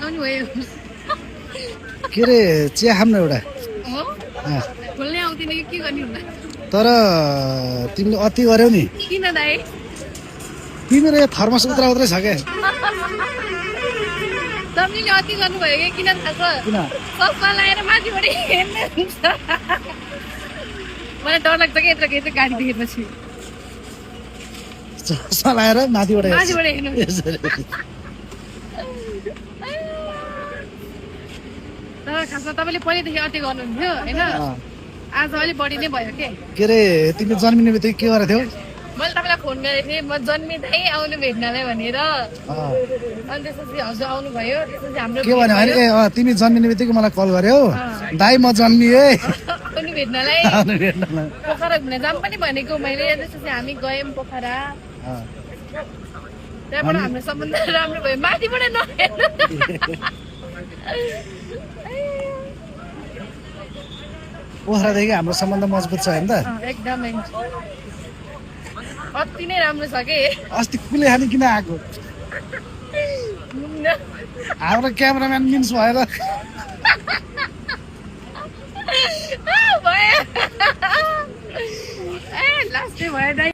आउनु भयो के रे चिया खाम न एउटा हो बोल्नै आउँदैन कि के गर्ने हुँदा तर तिमीले अति गर्यौ नि किन दाइ तिम्रो यो थर्मस उत्रै छ क्या तपाईँले अति गर्नुभयो कि किन थाहा छ किन ससमा लगाएर माथिबाट हेर्ने हुन्छ मलाई डर लाग्छ कि यत्रो यत्रो गाडी देखेपछि चस्मा लगाएर माथिबाट हेर्नु यसरी। तर खासमा तपाईँले पहिलेदेखि अति गर्नुहुन्थ्यो होइन आज अलिक बढी नै भयो के रे तिमी जन्मिने बित्तिकै के गरेको थियौ मैले तपाईँलाई फोन गरेको थिएँ म जन्मिँदै आउनु भेट्नलाई भनेर अनि त्यसपछि हजुर आउनुभयो त्यसपछि हाम्रो के भन्यो भने तिमी जन्मिने बित्तिकै मलाई कल गर्यौ दाइ म जन्मिए आउनु भेट्नलाई पोखरा घुम्न जाऊँ पनि भनेको मैले त्यसपछि हामी गयौँ पोखरा त्यहाँबाट हाम्रो सम्बन्ध राम्रो भयो माथिबाट नहेर्नु पोखरादेखि हाम्रो सम्बन्ध मजबुत छ होइन त एकदमै अति नै राम्रो छ कि अस्ति कुले खाने किन आएको हाम्रो क्यामेराम्यान मिन्स भएर भयो ए लास्टै भयो दाइ